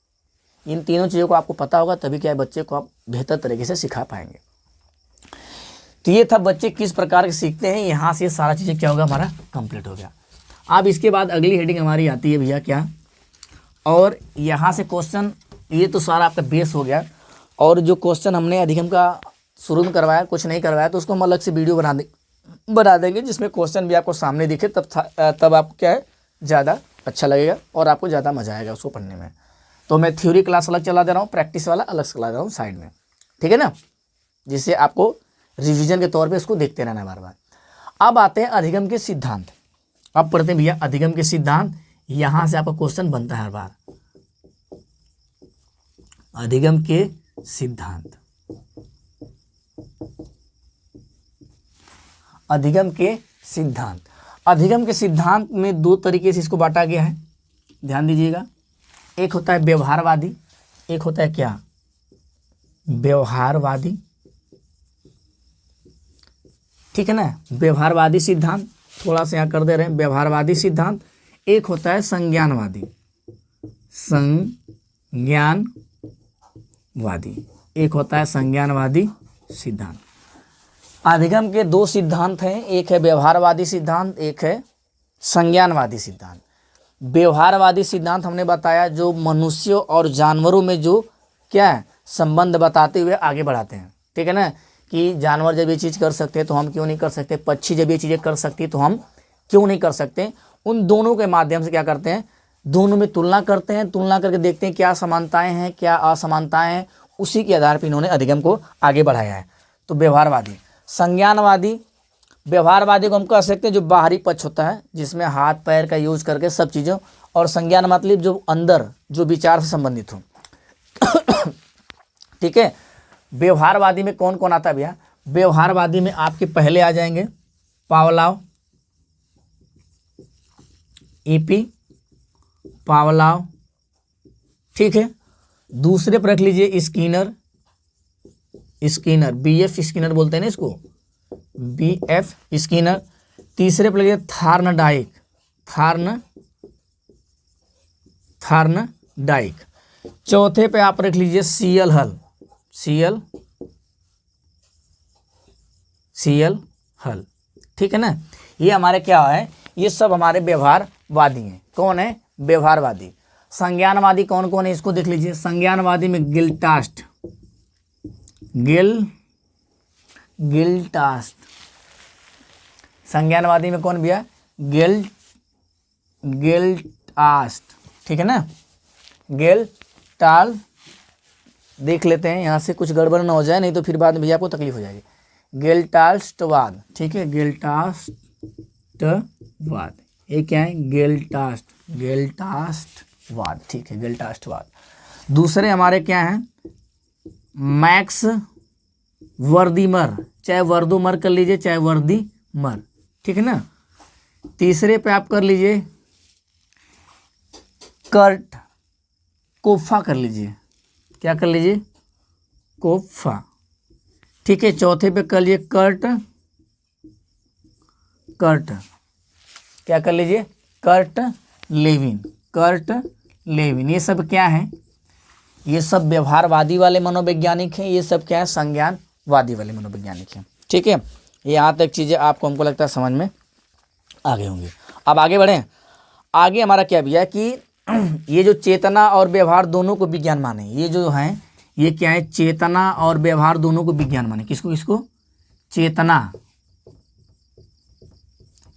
इन तीनों चीज़ों को आपको पता होगा, तभी क्या है बच्चे को आप बेहतर तरीके से सिखा पाएंगे। तो ये था बच्चे किस प्रकार के सीखते हैं। यहाँ से सारा चीज़ें क्या होगा, हमारा कंप्लीट हो गया। अब इसके बाद अगली हेडिंग हमारी आती है भैया क्या, और यहाँ से क्वेश्चन, ये तो सारा आपका बेस हो गया। और जो क्वेश्चन हमने अधिगम का शुरू में करवाया, कुछ नहीं करवाया, तो उसको हम अलग से वीडियो बना देंगे जिसमें क्वेश्चन भी आपको सामने दिखे, तब आपको क्या है ज़्यादा अच्छा लगेगा और आपको ज़्यादा मजा आएगा उसको पढ़ने में। तो मैं थ्योरी क्लास अलग चला दे रहा हूँ, प्रैक्टिस वाला अलग चला दे रहा हूँ साइड में, ठीक है ना, जिससे आपको रिवीजन के तौर पे इसको देखते रहना बार बार। अब आते हैं अधिगम के सिद्धांत। अब पढ़ते हैं भैया अधिगम के सिद्धांत। यहाँ से आपका क्वेश्चन बनता है हर बार, अधिगम के सिद्धांत। अधिगम के सिद्धांत, अधिगम के सिद्धांत में दो तरीके से इसको बांटा गया है, ध्यान दीजिएगा। एक होता है व्यवहारवादी, एक होता है क्या, व्यवहारवादी, ठीक है ना। व्यवहारवादी सिद्धांत थोड़ा सा यहाँ कर दे रहे हैं, व्यवहारवादी सिद्धांत। एक होता है संज्ञानवादी, संज्ञानवादी, एक होता है संज्ञानवादी सिद्धांत। अधिगम के दो सिद्धांत हैं, एक है व्यवहारवादी सिद्धांत, एक है संज्ञानवादी सिद्धांत। व्यवहारवादी सिद्धांत हमने बताया जो मनुष्यों और जानवरों में जो क्या है संबंध बताते हुए आगे बढ़ाते हैं, ठीक है ना, कि जानवर जब ये चीज़ कर सकते हैं तो हम क्यों नहीं कर सकते, पक्षी जब ये चीज़ें कर सकती है तो हम क्यों नहीं कर सकते। उन दोनों के माध्यम से क्या करते हैं, दोनों में तुलना करते हैं, तुलना करके देखते हैं क्या समानताएं हैं क्या असमानताएं हैं, उसी के आधार पर इन्होंने अधिगम को आगे बढ़ाया है। तो व्यवहारवादी। संज्ञानवादी, व्यवहारवादी को हम कह सकते हैं जो बाहरी पक्ष होता है जिसमें हाथ पैर का यूज करके सब चीज़ों, और संज्ञान मतलब जो अंदर जो विचार से संबंधित हो, ठीक है। व्यवहारवादी में कौन कौन आता है भैया, व्यवहारवादी में आपके पहले आ जाएंगे पावलोव, ईपी पावलाव, ठीक है। दूसरे पर रख लीजिए स्किनर, स्किनर बीएफ स्किनर बोलते हैं ना इसको, बीएफ स्किनर। तीसरे पर लीजिए थार्नडाइक, थार्नडाइक। चौथे पे आप रख लीजिए सीएल हल, सीएल हल, ठीक है ना। ये हमारे क्या है, ये सब हमारे व्यवहारवादी हैं। कौन है, व्यवहारवादी। संज्ञानवादी कौन कौन है इसको देख लीजिए। संज्ञानवादी में गिल्टास्ट, गिल्टास्ट। संज्ञानवादी में कौन भैया, गिल्टास्ट, ठीक है ना। गेल्टाल देख लेते हैं यहाँ से, कुछ गड़बड़ ना हो जाए, नहीं तो फिर बाद में भैया आपको तकलीफ हो जाएगी। गेल्टास्टवाद, ठीक है, गेल्टास्टवाद। ये क्या है, गेल्टास्टवाद, ठीक है, गेल्टास्टवाद। दूसरे हमारे क्या हैं, मैक्स वर्दीमर, चाहे वर्दोमर कर लीजिए चाहे वर्दीमर, ठीक है ना। तीसरे पे आप कर लीजिए कर्ट कोफा कर लीजिए, क्या कर लीजिए, कोफा, ठीक है। चौथे पे कर लीजिए कर्ट क्या कर लीजिए, कर्ट लेविन। ये सब क्या है, ये सब व्यवहारवादी वाले मनोवैज्ञानिक हैं, ये सब क्या है, संज्ञानवादी वाले मनोवैज्ञानिक हैं, ठीक है। ये यहाँ तक चीज़ें आपको, हमको लगता है समझ में आ गई होंगी। अब आगे बढ़ें। आगे हमारा क्या भैया कि ये जो चेतना और व्यवहार दोनों को विज्ञान माने, ये जो है ये क्या है, चेतना और व्यवहार दोनों को विज्ञान माने। किसको, चेतना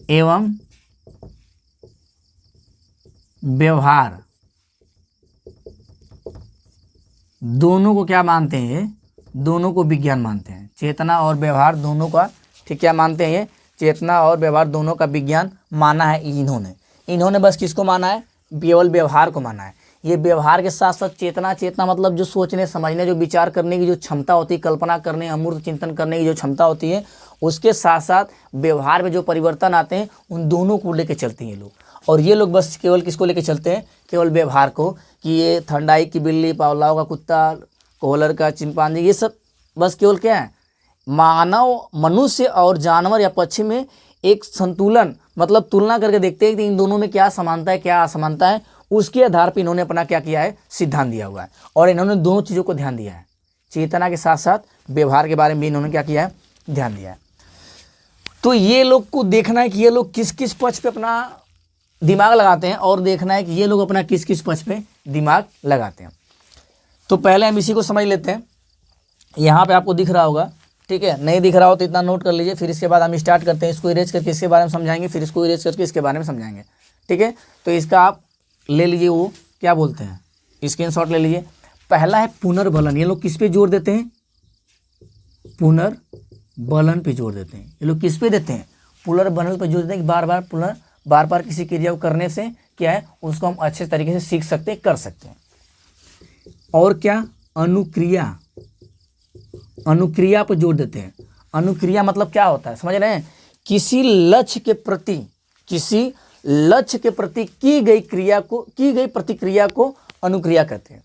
एवं व्यवहार दोनों को क्या मानते हैं, दोनों को विज्ञान मानते हैं। चेतना और व्यवहार दोनों का, ठीक, क्या मानते हैं, ये चेतना और व्यवहार दोनों का विज्ञान माना है इन्होंने बस किसको माना है, केवल व्यवहार को माना है। ये व्यवहार के साथ साथ चेतना मतलब जो सोचने समझने, जो विचार करने की जो क्षमता होती है, कल्पना करने, अमूर्त चिंतन करने की जो क्षमता होती है, उसके साथ साथ व्यवहार में जो परिवर्तन आते हैं, उन दोनों को लेकर चलते हैं ये लोग। और ये लोग बस केवल किसको लेकर चलते हैं, केवल व्यवहार को, कि ये थर्नडाइक की बिल्ली, पावलाव का कुत्ता, कोहलर का चिंपांजी, ये सब बस केवल क्या है, मानव, मनुष्य और जानवर या पक्षी में एक संतुलन, मतलब तुलना करके देखते हैं कि इन दोनों में क्या समानता है क्या असमानता है, उसके आधार पर इन्होंने अपना क्या किया है, सिद्धांत दिया हुआ है। और इन्होंने दोनों चीज़ों को ध्यान दिया है, चेतना के साथ साथ व्यवहार के बारे में भी इन्होंने क्या किया है, ध्यान दिया है। तो ये लोग को देखना है कि ये लोग किस किस पक्ष पे अपना दिमाग लगाते हैं, और देखना है कि ये लोग अपना किस किस पक्ष पे दिमाग लगाते हैं। तो पहले हम इसी को समझ लेते हैं। यहाँ पे आपको दिख रहा होगा, ठीक है, नहीं दिख रहा हो तो इतना नोट कर लीजिए। फिर इसके बाद हम स्टार्ट करते हैं, इसको इरेज करके इसके बारे में समझाएंगे, फिर इसको इरेज करके इसके बारे में समझाएंगे, ठीक है। तो इसका आप ले लीजिए, वो क्या बोलते हैं, स्क्रीनशॉट ले लीजिए। पहला है पुनर्बलन। ये लोग किस पे जोर देते हैं, पुनर्बलन पे जोर देते हैं। ये लोग किस पे देते हैं, पुनर्बलन पे जोर देते हैं कि बार बार किसी क्रिया को करने से क्या है, उसको हम अच्छे तरीके से सीख सकते हैं, कर सकते हैं। और क्या, अनुक्रिया पर जोर देते हैं। अनुक्रिया मतलब क्या होता है, समझ रहे हैं, किसी लक्ष्य के प्रति की गई प्रतिक्रिया को अनुक्रिया कहते हैं।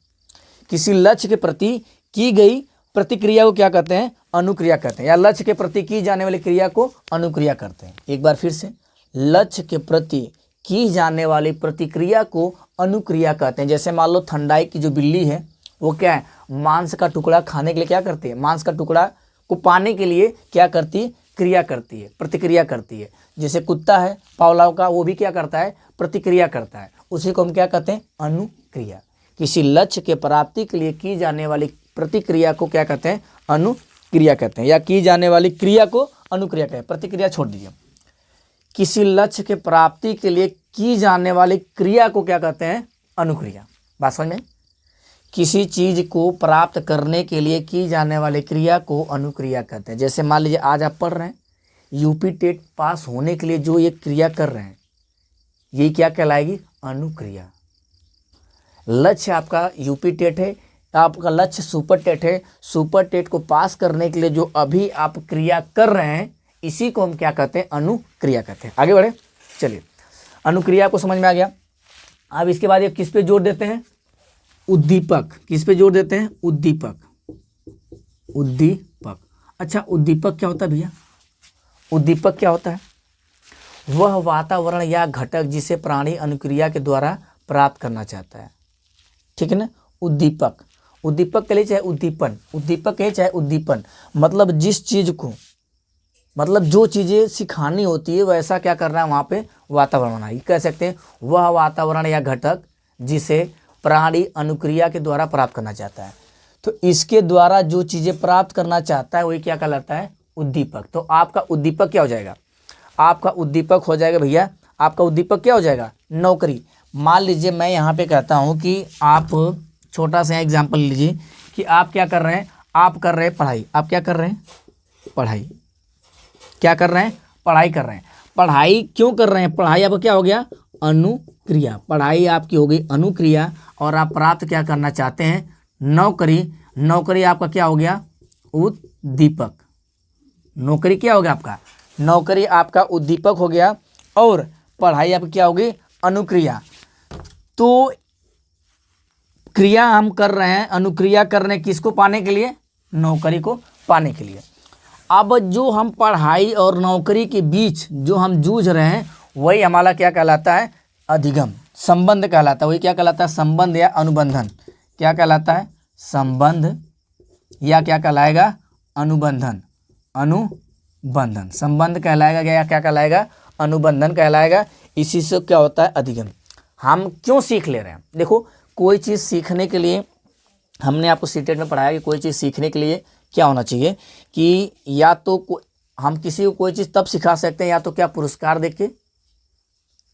किसी लक्ष्य के प्रति की गई प्रतिक्रिया को क्या कहते हैं, अनुक्रिया कहते हैं, या लक्ष्य के प्रति की जाने वाली क्रिया को अनुक्रिया करते हैं। एक बार फिर से, लक्ष्य के प्रति की जाने वाली प्रतिक्रिया को अनुक्रिया कहते हैं। जैसे मान लो थर्नडाइक की जो बिल्ली है, वो क्या है, मांस का टुकड़ा खाने के लिए क्या करती है, मांस का टुकड़ा को पाने के लिए क्या करती है, क्रिया करती है, प्रतिक्रिया करती है। जैसे कुत्ता है पावलाव का, वो भी क्या करता है, प्रतिक्रिया करता है। उसी को हम क्या कहते हैं, अनुक्रिया। किसी लक्ष्य के प्राप्ति के लिए की जाने वाली प्रतिक्रिया को क्या कहते हैं, अनुक्रिया कहते हैं, या की जाने वाली क्रिया को अनुक्रिया कहते हैं। प्रतिक्रिया छोड़ दीजिए। किसी लक्ष्य के प्राप्ति के लिए की जाने वाली क्रिया को क्या कहते हैं, अनुक्रिया। बात समझ में, किसी चीज को प्राप्त करने के लिए की जाने वाली क्रिया को अनुक्रिया कहते हैं। जैसे मान लीजिए आज आप पढ़ रहे हैं, यूपी टेट पास होने के लिए जो ये क्रिया कर रहे हैं, ये क्या कहलाएगी, अनुक्रिया। लक्ष्य आपका यूपी टेट है, आपका लक्ष्य सुपर टेट है। सुपर टेट को पास करने के लिए जो अभी आप क्रिया कर रहे हैं, इसी को हम क्या कहते हैं, अनुक्रिया कहते हैं। आगे बढ़े, चलिए अनुक्रिया को समझ में आ गया। अब इसके बाद ये किस पे जोर देते हैं? उद्दीपक। किस पे जोर देते हैं? उद्दीपक। उद्दीपक। अच्छा, उद्दीपक क्या होता है भैया? उद्दीपक क्या होता है? वह वातावरण या घटक जिसे प्राणी अनुक्रिया के द्वारा प्राप्त करना चाहता है, ठीक है ना। उद्दीपक, उद्दीपक के लिए चाहे उद्दीपन, उद्दीपक के लिए चाहे उद्दीपन, मतलब जिस चीज को, मतलब जो चीजें सिखानी होती है वैसा क्या करना है वहाँ पे वातावरण बनाना। कह सकते हैं वह वातावरण या घटक जिसे प्राणी अनुक्रिया के द्वारा प्राप्त करना चाहता है। तो इसके द्वारा जो चीजें प्राप्त करना चाहता है वही क्या कहलाता है? उद्दीपक। तो आपका उद्दीपक क्या हो जाएगा? आपका उद्दीपक हो जाएगा भैया, आपका उद्दीपक क्या हो जाएगा? नौकरी। मान लीजिए मैं यहाँ पे कहता हूँ कि आप, छोटा सा एग्जाम्पल लीजिए कि आप क्या कर रहे हैं? आप कर रहे हैं पढ़ाई। आप क्या कर रहे हैं? पढ़ाई। क्या कर रहे हैं? पढ़ाई कर रहे हैं। पढ़ाई क्यों कर रहे हैं? पढ़ाई आपका क्या हो गया? अनुक्रिया। पढ़ाई आपकी हो गई अनुक्रिया और आप प्राप्त क्या करना चाहते हैं? नौकरी। नौकरी आपका क्या हो गया? उद्दीपक। नौकरी क्या हो गया आपका? नौकरी आपका उद्दीपक हो गया और पढ़ाई आपकी क्या होगी? अनुक्रिया। तो क्रिया हम कर रहे हैं, अनुक्रिया कर रहे हैं किसको पाने के लिए? नौकरी को पाने के लिए। अब जो हम पढ़ाई और नौकरी के बीच जो हम जूझ रहे हैं वही हमारा क्या कहलाता है? अधिगम, संबंध कहलाता है। वही क्या कहलाता है? संबंध या अनुबंधन। क्या कहलाता है? संबंध या क्या कहलाएगा? अनुबंधन। अनुबंधन, संबंध कहलाएगा या क्या कहलाएगा? अनुबंधन कहलाएगा। इसी से क्या होता है? अधिगम। हम क्यों सीख ले रहे हैं? देखो, कोई चीज़ सीखने के लिए, हमने आपको सीटेट में पढ़ाया कि कोई चीज़ सीखने के लिए क्या होना चाहिए कि या तो हम किसी को कोई चीज़ तब सिखा सकते हैं या तो क्या पुरस्कार देके,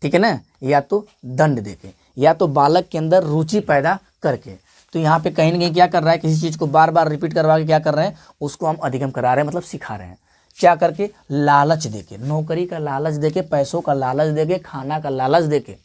ठीक है ना, या तो दंड देके, या तो बालक के अंदर रुचि पैदा करके। तो यहाँ पे कहीं ना कहीं क्या कर रहा है? किसी चीज़ को बार बार रिपीट करवा के क्या कर रहे हैं? उसको हम अधिगम करा रहे हैं, मतलब सिखा रहे हैं। क्या करके? लालच देके, नौकरी का लालच देके, पैसों का लालच देके, खाना का लालच देके,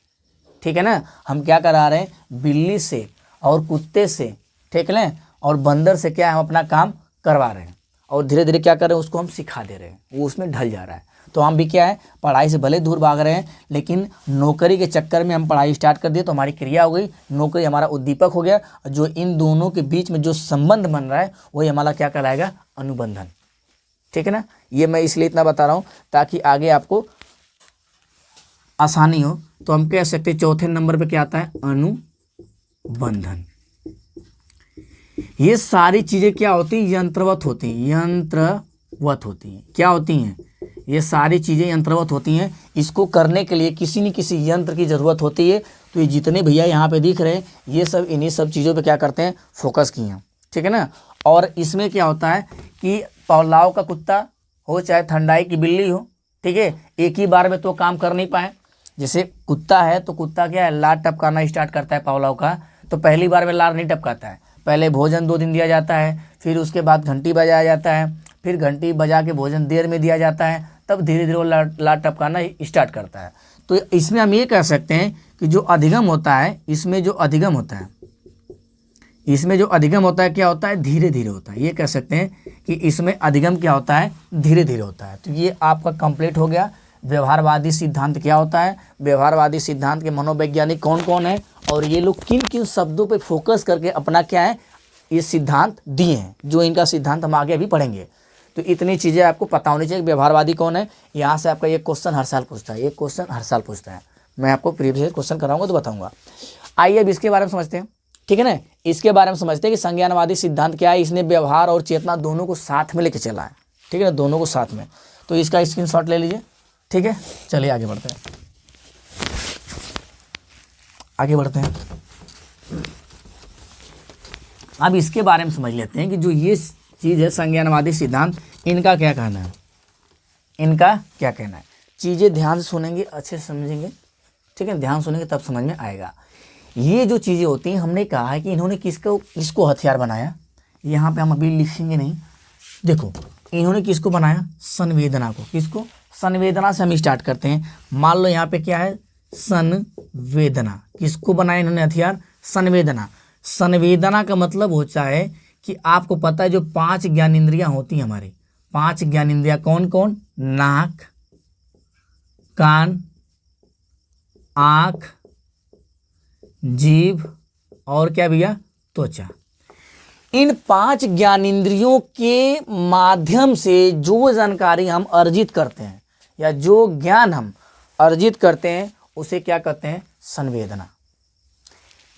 ठीक है ना। हम क्या करा रहे हैं? बिल्ली से और कुत्ते से, ठीक है ना, और बंदर से क्या हम अपना काम करवा रहे हैं और धीरे धीरे क्या कर रहे हैं? उसको हम सिखा दे रहे हैं, वो उसमें ढल जा रहा है। तो हम भी क्या है? पढ़ाई से भले दूर भाग रहे हैं लेकिन नौकरी के चक्कर में हम पढ़ाई स्टार्ट कर दिए तो हमारी क्रिया हो गई, नौकरी हमारा उद्दीपक हो गया। जो इन दोनों के बीच में जो संबंध बन रहा है वही हमारा क्या कहलाएगा? अनुबंधन, ठीक है ना। ये मैं इसलिए इतना बता रहा हूँ ताकि आगे आपको आसानी हो। तो हम कह सकते हैं चौथे नंबर पे क्या आता है? अनुबंधन। ये सारी चीजें क्या होती हैं? यंत्रवत होती हैं। यंत्रवत होती हैं। क्या होती हैं? ये सारी चीजें यंत्रवत होती हैं। इसको करने के लिए किसी न किसी यंत्र की जरूरत होती है। तो ये जितने भैया यहाँ पे दिख रहे हैं ये सब इन्हीं सब चीज़ों पे क्या करते हैं? फोकस किए हैं, ठीक है ना। और इसमें क्या होता है कि पौलाव का कुत्ता हो चाहे ठंडाई की बिल्ली हो, ठीक है, एक ही बार में तो काम कर नहीं पाए। जैसे कुत्ता है तो कुत्ता क्या है? लार टपकाना स्टार्ट करता है पौलाव का, तो पहली बार में लार नहीं टपकाता है। पहले भोजन 2 दिन दिया जाता है, फिर उसके बाद घंटी बजाया जाता है, फिर घंटी बजा के भोजन देर में दिया जाता है, तब धीरे धीरे वो लार टपकाना स्टार्ट करता है। तो इसमें हम ये कह सकते हैं कि जो अधिगम होता है, इसमें जो अधिगम होता है, इसमें जो अधिगम होता है क्या होता है? धीरे धीरे होता है। ये कह सकते हैं कि इसमें अधिगम क्या होता है? धीरे धीरे होता है। तो ये आपका कंप्लीट हो गया। व्यवहारवादी सिद्धांत क्या होता है? व्यवहारवादी सिद्धांत के मनोवैज्ञानिक कौन कौन है और ये लोग किन किन शब्दों पे फोकस करके अपना क्या है ये सिद्धांत दिए हैं, जो इनका सिद्धांत हम आगे अभी पढ़ेंगे। तो इतनी चीज़ें आपको पता होनी चाहिए। व्यवहारवादी कौन है? यहाँ से आपका ये क्वेश्चन हर साल पूछता है, ये क्वेश्चन हर साल पूछता है। मैं आपको प्रीवियस क्वेश्चन कराऊंगा तो बताऊंगा। आइए अब इसके बारे में समझते हैं, ठीक है ना। इसके बारे में समझते हैं कि संज्ञानवादी सिद्धांत क्या है। इसने व्यवहार और चेतना दोनों को साथ में लेके चला है, ठीक है ना, दोनों को साथ में। तो इसका स्क्रीनशॉट ले लीजिए, ठीक है। चलिए आगे बढ़ते हैं, आगे बढ़ते हैं। अब इसके बारे में समझ लेते हैं कि जो ये चीज़ है संज्ञानवादी सिद्धांत, इनका क्या कहना है, इनका क्या कहना है। चीज़ें ध्यान से सुनेंगे, अच्छे से समझेंगे, ठीक है, ध्यान सुनेंगे तब समझ में आएगा। ये जो चीज़ें होती हैं, हमने कहा है कि इन्होंने किसको हथियार बनाया। यहाँ पे हम अभी लिखेंगे नहीं, देखो इन्होंने किसको बनाया? संवेदना को। किसको? संवेदना से हम स्टार्ट करते हैं। मान लो यहाँ पे क्या है? संवेदना। किसको बनाया इन्होंने हथियार? संवेदना। संवेदना का मतलब होता है कि आपको पता है जो 5 ज्ञानेंद्रियां होती हैं हमारी, 5 ज्ञानेंद्रियां कौन कौन? नाक, कान, आँख, जीभ और क्या भैया, त्वचा। इन 5 ज्ञानेंद्रियों के माध्यम से जो जानकारी हम अर्जित करते हैं या जो ज्ञान हम अर्जित करते हैं उसे क्या कहते हैं, संवेदना।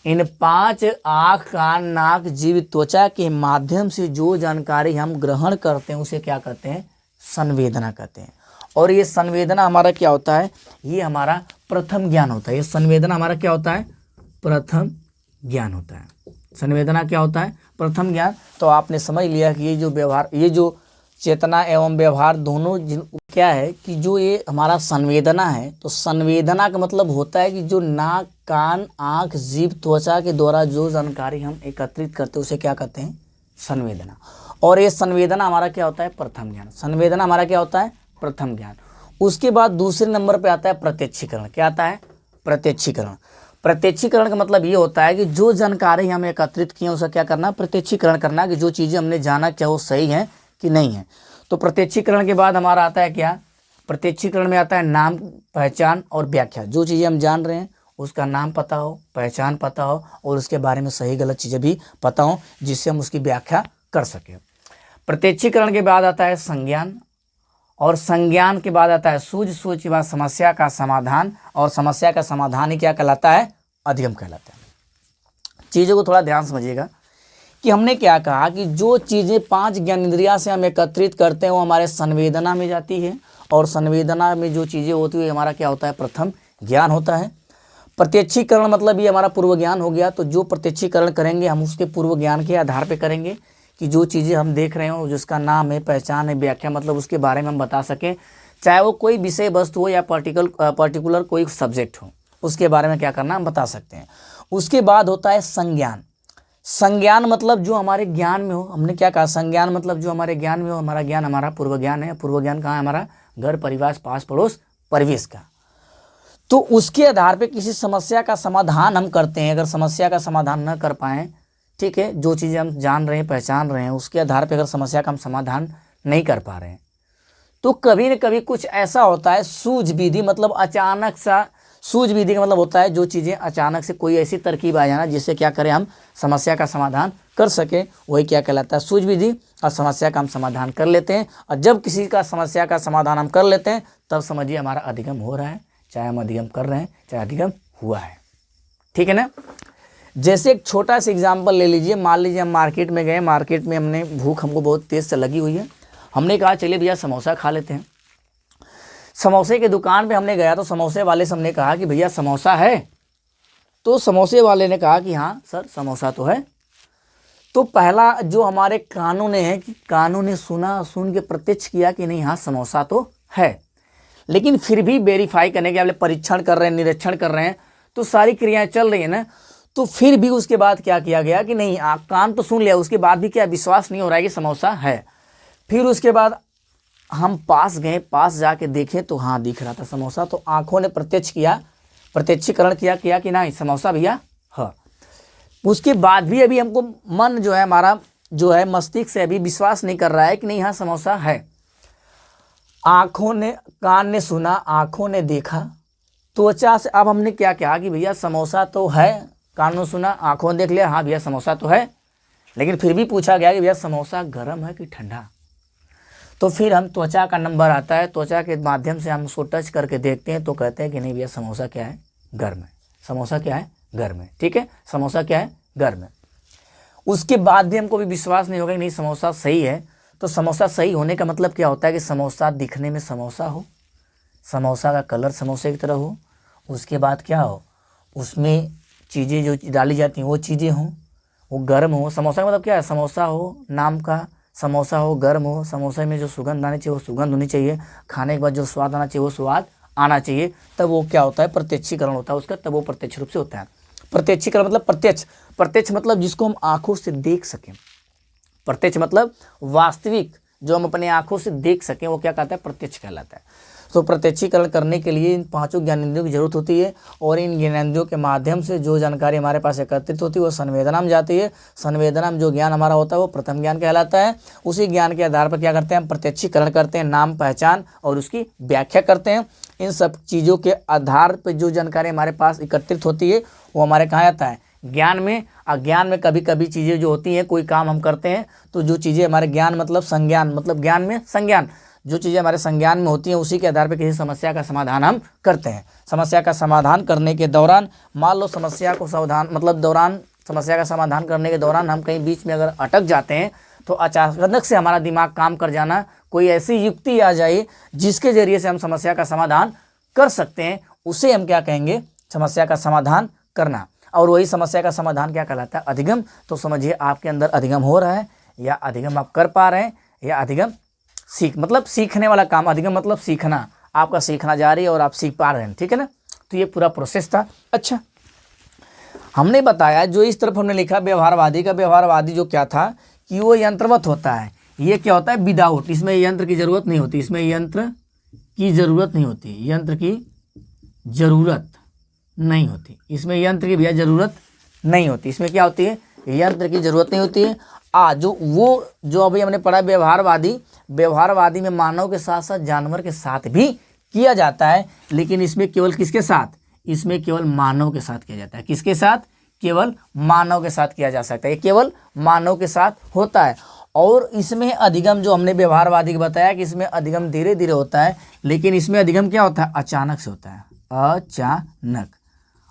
इन 5 आँख, कान, नाक, जीभ, त्वचा के माध्यम से जो जानकारी हम ग्रहण करते हैं उसे क्या कहते हैं, संवेदना कहते हैं। और ये संवेदना हमारा क्या होता है, ये हमारा प्रथम ज्ञान होता है। ये संवेदना हमारा क्या होता है, प्रथम ज्ञान होता है। संवेदना क्या होता है, प्रथम ज्ञान। तो आपने समझ लिया कि ये जो व्यवहार, ये जो चेतना एवं व्यवहार दोनों क्या है कि जो ये हमारा संवेदना है, तो संवेदना का मतलब होता है कि जो नाक, कान, आँख, जीभ, त्वचा के द्वारा जो जानकारी हम एकत्रित करते हैं उसे क्या कहते हैं, संवेदना। और ये संवेदना हमारा क्या होता है, प्रथम ज्ञान। संवेदना हमारा क्या होता है, प्रथम ज्ञान। उसके बाद दूसरे नंबर पे आता है प्रत्यक्षीकरण। क्या आता है, प्रत्यक्षीकरण। प्रत्यक्षीकरण का मतलब ये होता है कि जो जानकारी हम एकत्रित किए उसका क्या करना, प्रत्यक्षीकरण करना, कि जो चीज़ें हमने जाना क्या वो सही है कि नहीं है। तो प्रत्यक्षीकरण के बाद हमारा आता है क्या, प्रत्यक्षीकरण में आता है नाम, पहचान और व्याख्या। जो चीज़ें हम जान रहे हैं उसका नाम पता हो, पहचान पता हो और उसके बारे में सही गलत चीज़ें भी पता हो, जिससे हम उसकी व्याख्या कर सकें। प्रत्यक्षीकरण के बाद आता है संज्ञान, और संज्ञान के बाद आता है सूझ, सूझ के बाद समस्या का समाधान, और समस्या का समाधान ही क्या कहलाता है, अधिगम कहलाता है। चीज़ों को थोड़ा ध्यान समझिएगा कि हमने क्या कहा कि जो चीज़ें 5 ज्ञानेंद्रिया से हम एकत्रित करते हैं वो हमारे संवेदना में जाती है, और संवेदना में जो चीज़ें होती है हमारा क्या होता है, प्रथम ज्ञान होता है। प्रत्यक्षीकरण मतलब ये हमारा पूर्व ज्ञान हो गया। तो जो प्रत्यक्षीकरण करेंगे हम उसके पूर्व ज्ञान के आधार पर करेंगे कि जो चीज़ें हम देख रहे हो जिसका नाम है, पहचान है, व्याख्या, मतलब उसके बारे में हम बता सकें, चाहे वो कोई विषय वस्तु हो या पर्टिकुलर कोई सब्जेक्ट हो, उसके बारे में क्या करना हम बता सकते हैं। उसके बाद होता है संज्ञान। संज्ञान मतलब जो हमारे ज्ञान में हो, हमने क्या कहा, संज्ञान मतलब जो हमारे ज्ञान में हो। हमारा ज्ञान हमारा पूर्व ज्ञान है। पूर्व ज्ञान कहाँ है, हमारा घर, परिवार, पास पड़ोस, परिवेश का। तो उसके आधार पर किसी समस्या का समाधान हम करते हैं। अगर समस्या का समाधान न कर पाएँ, ठीक है, जो चीज़ें हम जान रहे हैं, पहचान रहे हैं, उसके आधार पर अगर समस्या का हम समाधान नहीं कर पा रहे हैं, तो कभी न कभी कुछ ऐसा होता है सूझ विधि, मतलब अचानक सा सूझ विधि का मतलब होता है जो चीज़ें अचानक से कोई ऐसी तरकीब आ जाना जिससे क्या करें, हम समस्या का समाधान कर सकें, वही क्या कहलाता है, सूझ विधि। और समस्या का हम समाधान कर लेते हैं, और जब किसी का समस्या का समाधान हम कर लेते हैं तब समझिए हमारा अधिगम हो रहा है, चाहे हम अधिगम कर रहे हैं चाहे अधिगम हुआ है। ठीक है ना। जैसे एक छोटा सा एग्जाम्पल ले लीजिए। मान लीजिए हम मार्केट में गए, मार्केट में हमने भूख हमको बहुत तेज़ से लगी हुई है, हमने कहा चलिए भैया समोसा खा लेते हैं। समोसे की दुकान पे हमने गया तो समोसे वाले से हमने कहा कि भैया समोसा है, तो समोसे वाले ने कहा कि हाँ सर समोसा तो है। तो पहला जो हमारे कानों ने है कि कानों ने सुन के प्रत्यक्ष किया कि नहीं हाँ समोसा तो है, लेकिन फिर भी वेरीफाई करने के लिए परीक्षण कर रहे हैं, निरीक्षण कर रहे हैं, तो सारी क्रियाएं चल रही है ना। तो फिर भी उसके बाद क्या किया गया कि नहीं कान तो सुन लिया, उसके बाद भी क्या विश्वास नहीं हो रहा है कि समोसा है। फिर उसके बाद हम पास गए, पास जाके देखें तो हाँ दिख रहा था समोसा। तो आंखों ने प्रत्यक्ष किया, प्रत्यक्षीकरण किया कि नहीं समोसा भैया हाँ। उसके बाद भी अभी हमको मन जो है हमारा जो है मस्तिष्क से अभी विश्वास नहीं कर रहा है कि नहीं हाँ समोसा है। आँखों ने, कान ने सुना, आँखों ने देखा, त्वचा से अब हमने क्या कहा कि भैया समोसा तो है, कानों ने सुना, आँखों ने देख लिया हाँ भैया समोसा तो है, लेकिन फिर भी पूछा गया कि भैया समोसा गर्म है कि ठंडा। तो फिर हम त्वचा का नंबर आता है, त्वचा के माध्यम से हम उसको टच करके देखते हैं तो कहते हैं कि नहीं भैया समोसा क्या है, गर्म है। समोसा क्या है, गर्म है। ठीक है, समोसा क्या है, गर्म है। उसके बाद भी हमको भी विश्वास नहीं होगा कि नहीं समोसा सही है। तो समोसा सही होने का मतलब क्या होता है कि समोसा दिखने में समोसा हो, समोसा का कलर समोसे की तरह हो, उसके बाद क्या हो उसमें चीज़ें जो डाली जाती हैं वो चीज़ें हों, वो गर्म हो। समोसा का मतलब क्या है, समोसा हो नाम का, समोसा हो, गर्म हो, समोसे में जो सुगंध आनी चाहिए वो सुगंध होनी चाहिए, खाने के बाद जो स्वाद आना चाहिए वो स्वाद आना चाहिए, तब वो क्या होता है, प्रत्यक्षीकरण होता है उसका, तब वो प्रत्यक्ष रूप से होता है। प्रत्यक्षीकरण मतलब प्रत्यक्ष, प्रत्यक्ष मतलब जिसको हम आँखों से देख सकें। प्रत्यक्ष मतलब वास्तविक जो हम अपने आँखों से देख सकें वो क्या कहता है, प्रत्यक्ष कहलाता है। तो प्रत्यक्षीकरण करने के लिए इन पांचों ज्ञानेंद्रियों की जरूरत होती है और इन ज्ञानेंद्रियों के माध्यम से जो जानकारी हमारे पास एकत्रित होती है वो संवेदना में जाती है। संवेदना में जो ज्ञान हमारा होता है वो प्रथम ज्ञान कहलाता है। उसी ज्ञान के आधार पर क्या करते हैं, हम प्रत्यक्षीकरण करते हैं, नाम पहचान और उसकी व्याख्या करते हैं। इन सब चीज़ों के आधार पर जो जानकारी हमारे पास एकत्रित होती है वो हमारे कहाँ आता है, ज्ञान में। अज्ञान में कभी कभी चीज़ें जो होती हैं, कोई काम हम करते हैं तो जो चीज़ें हमारे ज्ञान मतलब संज्ञान, मतलब ज्ञान में संज्ञान, जो चीज़ें हमारे संज्ञान में होती हैं उसी के आधार पर किसी समस्या का समाधान हम करते हैं। समस्या का समाधान करने के दौरान मान लो समस्या को समस्या का समाधान करने के दौरान हम कहीं बीच में अगर अटक जाते हैं तो अचानक से हमारा दिमाग काम कर जाना, कोई ऐसी युक्ति आ जाए जिसके जरिए से हम समस्या का समाधान कर सकते हैं, उसे हम क्या कहेंगे, समस्या का समाधान करना। और वही समस्या का समाधान क्या कहलाता है, अधिगम। तो समझिए आपके अंदर अधिगम हो रहा है या अधिगम आप कर पा रहे हैं या अधिगम मतलब सीखने वाला काम। अधिगम मतलब सीखना, आपका सीखना जारी है और आप सीख पा रहे हैं, ठीक है ना। तो ये पूरा प्रोसेस था। अच्छा, हमने बताया जो इस तरफ हमने लिखा व्यवहारवादी का, व्यवहारवादी जो क्या था कि वो यंत्रवत होता है। ये क्या होता है, विदाउट, इसमें यंत्र की जरूरत नहीं होती, इसमें यंत्र की जरूरत नहीं होती, यंत्र की जरूरत नहीं होती, इसमें यंत्र की भैया जरूरत नहीं होती। इसमें क्या होती है, यंत्र की जरूरत नहीं होती है। जो अभी हमने पढ़ा व्यवहारवादी, व्यवहारवादी में मानव के साथ साथ जानवर के साथ भी किया जाता है, लेकिन इसमें केवल किसके साथ, इसमें केवल मानव के साथ किया जाता है। किसके साथ, केवल मानव के साथ किया जा सकता है, ये केवल मानव के साथ होता है। और इसमें अधिगम जो हमने व्यवहारवादी को बताया कि इसमें अधिगम धीरे धीरे होता है, लेकिन इसमें अधिगम क्या होता है, अचानक से होता है।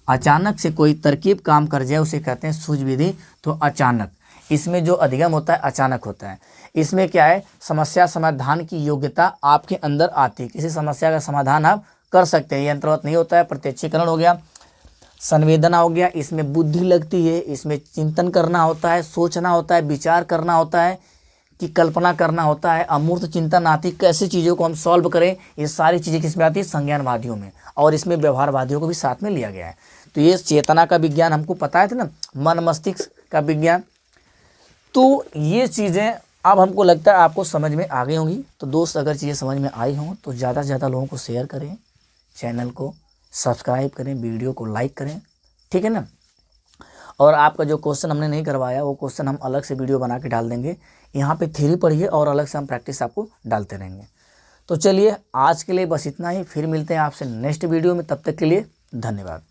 अचानक से कोई तरकीब काम कर जाए उसे कहते हैं सूझ विधि। तो अचानक इसमें जो अधिगम होता है अचानक होता है। इसमें क्या है, समस्या समाधान की योग्यता आपके अंदर आती है, किसी समस्या का समाधान आप कर सकते हैं। यंत्रवत नहीं होता है। प्रत्यक्षीकरण हो गया, संवेदना हो गया, इसमें बुद्धि लगती है, इसमें चिंतन करना होता है, सोचना होता है, विचार करना होता है, कि कल्पना करना होता है, अमूर्त चिंतन आती, कैसी चीज़ों को हम सॉल्व करें, ये सारी चीज़ें किसमें आती है, संज्ञानवादियों में। और इसमें व्यवहारवादियों को भी साथ में लिया गया है। तो ये चेतना का विज्ञान हमको पता है था ना, मन मस्तिष्क का विज्ञान। तो ये चीज़ें अब हमको लगता है आपको समझ में आ गई होंगी। तो दोस्त अगर चीज़ें समझ में आई हों तो ज़्यादा से ज़्यादा लोगों को शेयर करें, चैनल को सब्सक्राइब करें, वीडियो को लाइक करें, ठीक है ना। और आपका जो क्वेश्चन हमने नहीं करवाया वो क्वेश्चन हम अलग से वीडियो बना के डाल देंगे। यहाँ पे थ्योरी पढ़िए और अलग से हम प्रैक्टिस आपको डालते रहेंगे। तो चलिए आज के लिए बस इतना ही, फिर मिलते हैं आपसे नेक्स्ट वीडियो में। तब तक के लिए धन्यवाद।